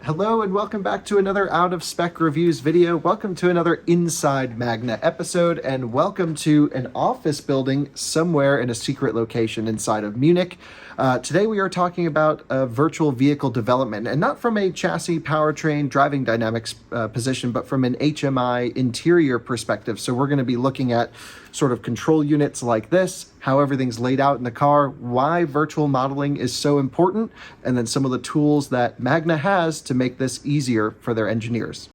Hello and welcome back to another Out of Spec Reviews video. Welcome to another Inside Magna episode, and welcome to an office building somewhere in a secret location inside of Munich. Today we are talking about virtual vehicle development, and not from a chassis, powertrain, driving dynamics position, but from an HMI interior perspective. So we're going to be looking at sort of control units like this, how everything's laid out in the car, why virtual modeling is so important, and then some of the tools that Magna has to make this easier for their engineers.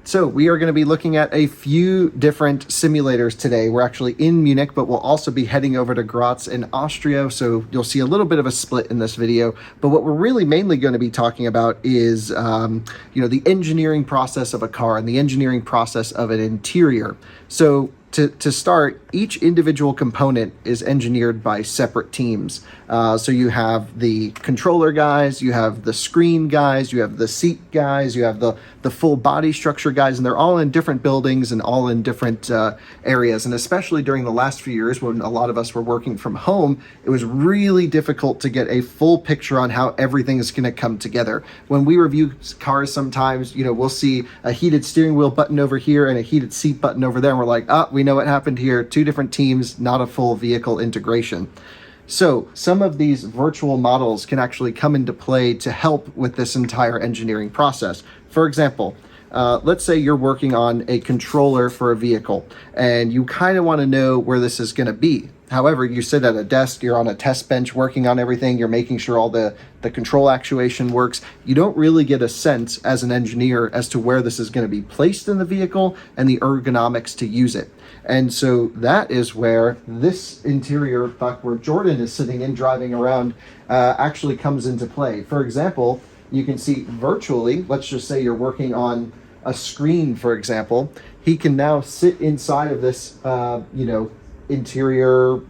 So we are going to be looking at a few different simulators today. We're actually in Munich, but we'll also be heading over to Gratz in Austria. So you'll see a little bit of a split in this video. But what we're really mainly going to be talking about is, the engineering process of a car and the engineering process of an interior. So to start, each individual component is engineered by separate teams. So you have the controller guys, you have the screen guys, you have the seat guys, you have the full body structure guys, and they're all in different buildings and all in different areas. And especially during the last few years when a lot of us were working from home, it was really difficult to get a full picture on how everything is going to come together. When we review cars sometimes, we'll see a heated steering wheel button over here and a heated seat button over there, and we're like, we know what happened here. Two different teams, not a full vehicle integration. So some of these virtual models can actually come into play to help with this entire engineering process. For example, let's say you're working on a controller for a vehicle and you kind of want to know where this is going to be. However, you sit at a desk, you're on a test bench working on everything, you're making sure all the control actuation works. You don't really get a sense as an engineer as to where this is going to be placed in the vehicle and the ergonomics to use it. And so that is where this interior, where Jordan is sitting and driving around, actually comes into play. For example, you can see virtually, let's just say you're working on a screen, for example, he can now sit inside of this, interior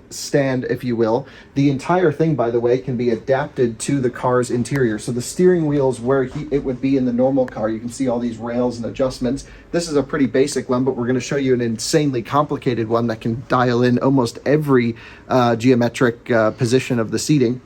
stand, if you will. The entire thing, by the way, can be adapted to the car's interior. So the steering wheel's where it would be in the normal car. You can see all these rails and adjustments. This is a pretty basic one, but we're going to show you an insanely complicated one that can dial in almost every geometric position of the seating.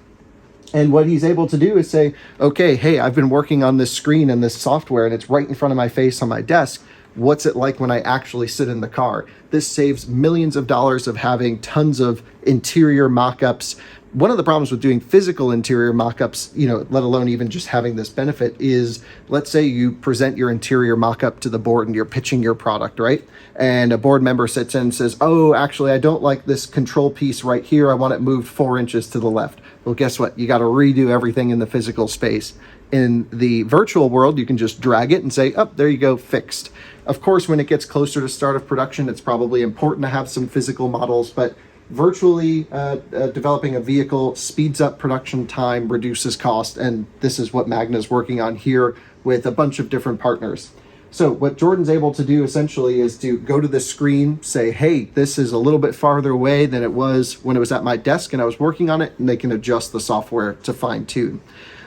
And what he's able to do is say, okay, hey, I've been working on this screen and this software, and it's right in front of my face on my desk. What's it like when I actually sit in the car? This saves millions of dollars of having tons of interior mock-ups. One of the problems with doing physical interior mock-ups, let alone even just having this benefit, is let's say you present your interior mock-up to the board and you're pitching your product, right? And a board member sits in and says, oh, actually, I don't like this control piece right here. I want it moved 4 inches to the left. Well, guess what? You got to redo everything in the physical space. In the virtual world, you can just drag it and say, oh, there you go, fixed. Of course, when it gets closer to start of production, it's probably important to have some physical models, but virtually developing a vehicle speeds up production time, reduces cost, and this is what Magna is working on here with a bunch of different partners. So what Jordan's able to do essentially is to go to the screen, say, hey, this is a little bit farther away than it was when it was at my desk and I was working on it, and they can adjust the software to fine tune.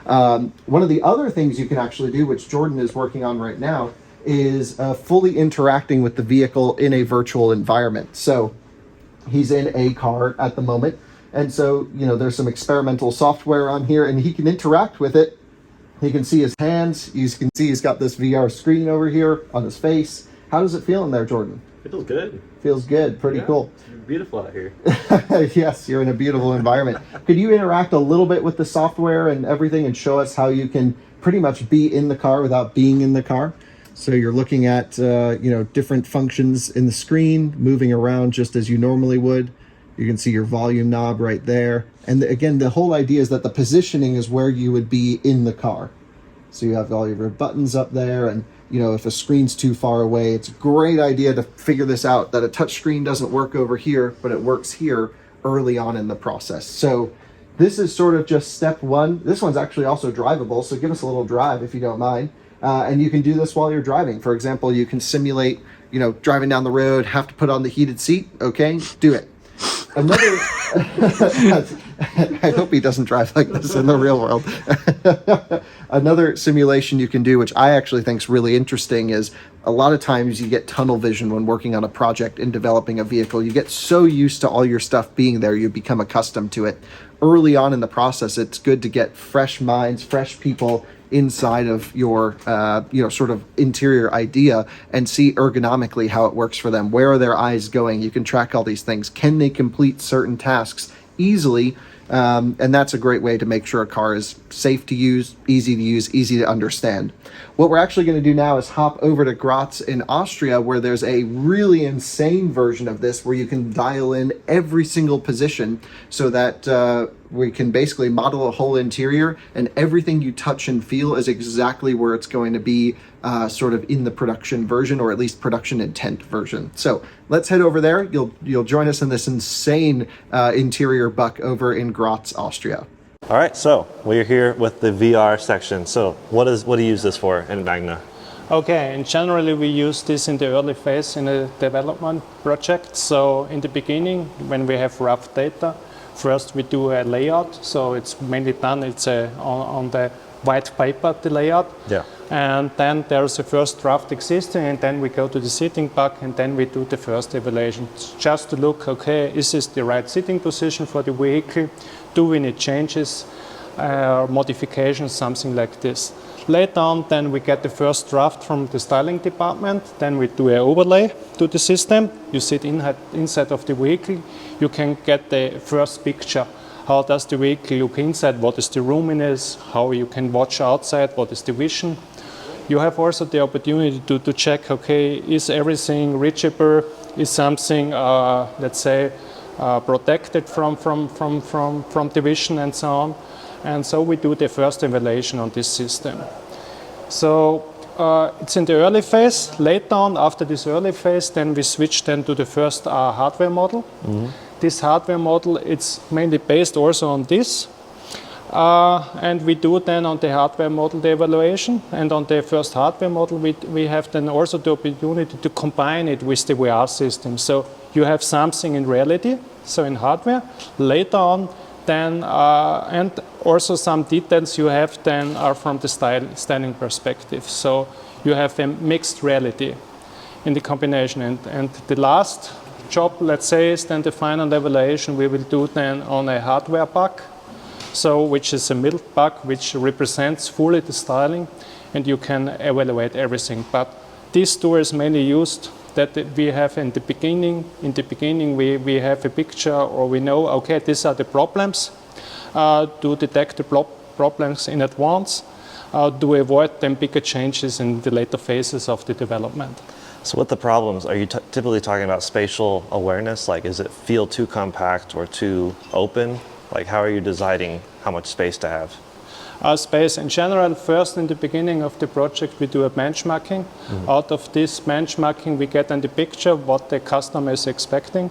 One of the other things you can actually do, which Jordan is working on right now, is fully interacting with the vehicle in a virtual environment. So he's in a car at the moment, and so there's some experimental software on here, and he can interact with it. He can see his hands. You can see he's got this VR screen over here on his face. How does it feel in there, Jordan? It feels good. Feels good. Pretty cool. It's beautiful out here. Yes, you're in a beautiful environment. Could you interact a little bit with the software and everything and show us how you can pretty much be in the car without being in the car? So you're looking at, different functions in the screen, moving around just as you normally would. You can see your volume knob right there. And again, the whole idea is that the positioning is where you would be in the car. So you have all your buttons up there, and if a screen's too far away, it's a great idea to figure this out, that a touch screen doesn't work over here, but it works here early on in the process. So this is sort of just step one. This one's actually also drivable, so give us a little drive if you don't mind. And you can do this while you're driving. For example, you can simulate, driving down the road, have to put on the heated seat. Okay, do it. Another, I hope he doesn't drive like this in the real world. Another simulation you can do, which I actually think is really interesting, is a lot of times you get tunnel vision when working on a project and developing a vehicle. You get so used to all your stuff being there, you become accustomed to it. early on in the process, it's good to get fresh minds, fresh people inside of your sort of interior idea and see ergonomically how it works for them. Where are their eyes going? You can track all these things. Can they complete certain tasks easily? And that's a great way to make sure a car is safe to use, easy to understand. What we're actually going to do now is hop over to Gratz in Austria, where there's a really insane version of this where you can dial in every single position so that we can basically model a whole interior, and everything you touch and feel is exactly where it's going to be sort of in the production version, or at least production intent version. So let's head over there. You'll join us in this insane interior buck over in Gratz, Austria. All right, so we're here with the VR section. So what do you use this for in Magna? Okay, and generally we use this in the early phase in a development project. So in the beginning, when we have rough data, first we do a layout. So it's mainly done, it's on the white paper, the layout. Yeah. And then there's a first draft existing, and then we go to the sitting buck, and then we do the first evaluation. Just to look, okay, is this the right sitting position for the vehicle? Do we need changes, modifications, something like this? Later on, then we get the first draft from the styling department. Then we do an overlay to the system. You sit inside of the vehicle. You can get the first picture. How does the vehicle look inside? What is the roominess? How you can watch outside? What is the vision? You have also the opportunity to check, okay, is everything reachable? Is something, let's say, protected from the vision and so on? And so we do the first evaluation on this system. So it's in the early phase. Later on, after this early phase, then we switch then to the first hardware model. Mm-hmm. This hardware model, it's mainly based also on this. And we do then on the hardware model the evaluation. And on the first hardware model, we have then also the opportunity to combine it with the VR system. So you have something in reality, so in hardware. Later on, then, and also some details you have then are from the styling perspective. So you have a mixed reality in the combination. And the last job, let's say, is then the final evaluation we will do then on a hardware bug. So which is a middle bug, which represents fully the styling, and you can evaluate everything. But this tool is mainly used that we have in the beginning. In the beginning, we have a picture, or we know, okay, these are the problems, to detect the problems in advance, to avoid then bigger changes in the later phases of the development. So what the problems, are you typically talking about spatial awareness? Like, is it feel too compact or too open? Like, how are you deciding how much space to have? Space in general, first in the beginning of the project, we do a benchmarking. Mm-hmm. Out of this benchmarking, we get in the picture what the customer is expecting.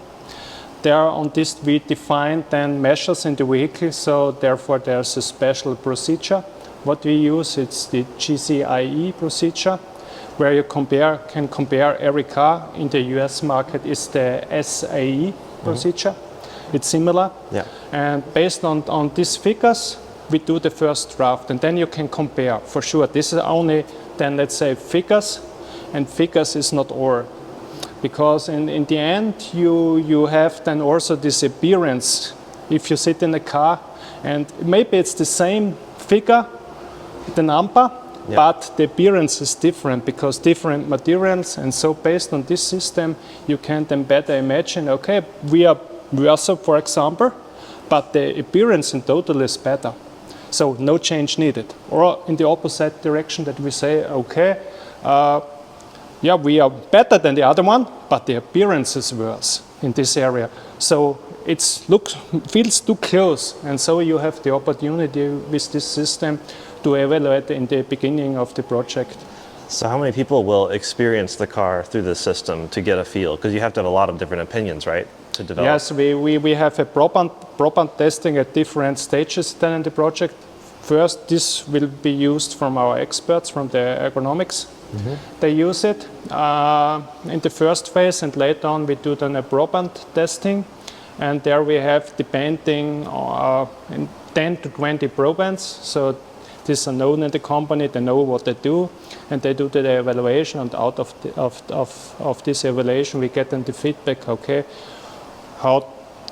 There on this, we define then measures in the vehicle, so therefore there's a special procedure. What we use, it's the GCIE procedure, where you can compare every car. In the US market is the SAE procedure. Mm-hmm. It's similar. Yeah. And based on these figures, we do the first draft, and then you can compare for sure. This is only then, let's say, figures, and figures is not all. Because in the end, you have then also this appearance. If you sit in a car, and maybe it's the same figure, the number, yeah, but the appearance is different because different materials, and so based on this system, you can then better imagine, okay, we are Versa, for example, but the appearance in total is better. So no change needed. Or in the opposite direction that we say, okay, yeah, we are better than the other one, but the appearance is worse in this area. So it feels too close, and so you have the opportunity with this system to evaluate in the beginning of the project. So how many people will experience the car through the system to get a feel? Because you have to have a lot of different opinions, right, to develop? Yes, we have a proper testing at different stages then in the project. First, this will be used from our experts from the ergonomics. Mm-hmm. They use it in the first phase, and later on we do then a proband testing. And there we have, depending on 10 to 20 probands. So these are known in the company, they know what they do, and they do the evaluation, and out of this evaluation we get then the feedback, okay, how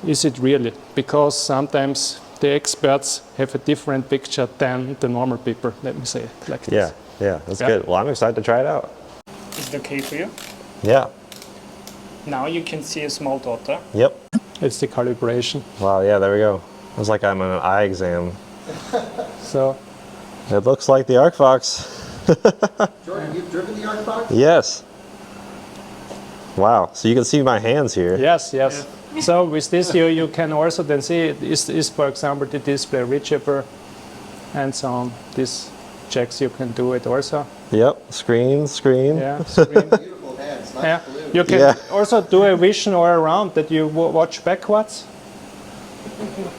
is it really? Because sometimes the experts have a different picture than the normal people, let me say it like this. Yeah, that's good. Well, I'm excited to try it out. Is it okay for you? Yeah. Now you can see a small daughter. Yep. It's the calibration. Wow, yeah, there we go. It's like I'm in an eye exam. So It looks like the ArcFox. Jordan, you've driven the ArcFox? Yes. Wow, so you can see my hands here. yes. So with this you can also then see is for example the display reachable and so on. This checks you can do it also. Yep, screen. Yeah, screen. Beautiful hands, nice Yeah. blue. You can Yeah. also do a vision all around that you watch backwards.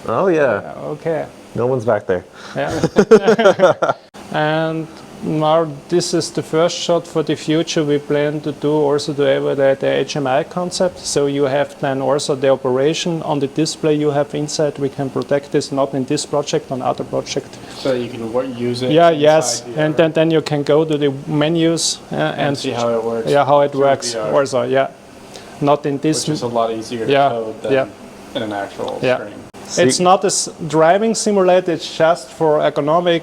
Oh yeah, Okay. no one's back there. Yeah. And now this is the first shot for the future. We plan to do also to evaluate the HMI concept. So you have then also the operation on the display you have inside. We can protect this not in this project, on other project. So you can use it. Yeah, inside yes. the And VR then you can go to the menus and see how it works. Yeah, how it through works VR, also. Yeah. Not in this. which is a lot easier to Yeah, code than yeah. in an actual Yeah. screen. It's not a driving simulator, it's just for ergonomic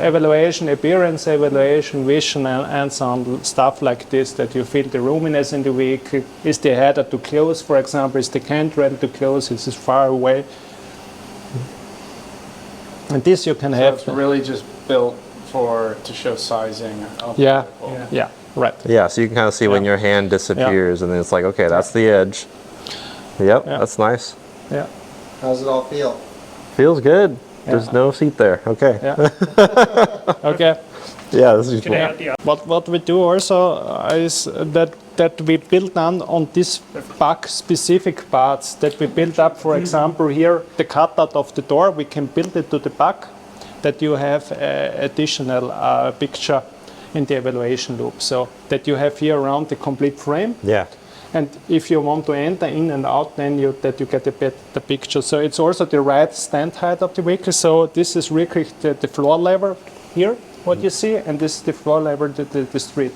evaluation, appearance evaluation, vision, and some stuff like this, that you feel the roominess in the vehicle. Is the header too close, for example? Is the cantrail too close? Is it far away? And this you can So have. it's really just built to show sizing of Yeah, the vehicle. yeah, right. Yeah, so you can kind of see when your hand disappears, and then it's like, okay, that's the edge. Yep, Yeah. that's nice. Yeah, How's it all feel? Feels good. There's no seat there. Okay. yeah. Okay. Yeah, this is Can I cool. add the What we do also is that we build on these bug specific parts that we build up. For example, here the cutout of the door, we can build it to the bug, that you have additional picture in the evaluation loop, so that you have here around the complete frame. Yeah. And if you want to enter in and out, then you get a better picture. So it's also the right stand height of the vehicle. So this is really the floor level here, what you see, and this is the floor level, the street.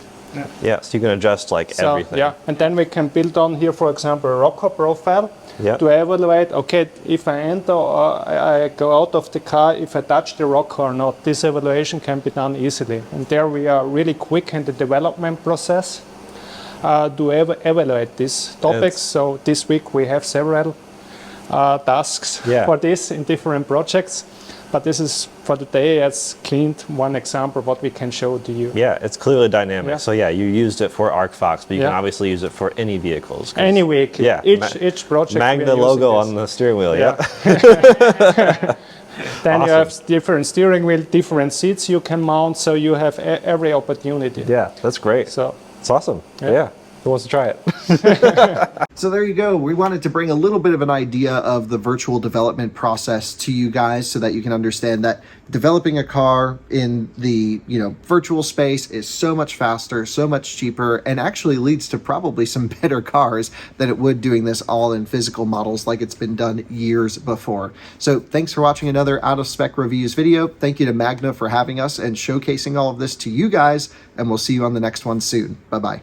Yeah, so you can adjust like So, everything. yeah, and then we can build on here, for example, a rocker profile Yeah. to evaluate, okay, if I enter or I go out of the car, if I touch the rocker or not. This evaluation can be done easily. And there we are really quick in the development process to evaluate these topics. So this week we have several tasks Yeah. for this in different projects. But this is for today as cleaned one example what we can show to you. Yeah, it's clearly dynamic. Yeah. So yeah, you used it for ArcFox, but you can Yeah. obviously use it for any vehicles. 'cause- Any vehicle, Yeah, each project. we Magna are using logo this. on the steering wheel. Yeah. Yeah. Then you Awesome. have different steering wheel, different seats you can mount, so you have every opportunity. Yeah, that's great. So It's awesome. Yeah. Who wants to try it? So there you go. We wanted to bring a little bit of an idea of the virtual development process to you guys so that you can understand that developing a car in the, virtual space is so much faster, so much cheaper, and actually leads to probably some better cars than it would doing this all in physical models like it's been done years before. So thanks for watching another Out of Spec Reviews video. Thank you to Magna for having us and showcasing all of this to you guys, and we'll see you on the next one soon. Bye-bye.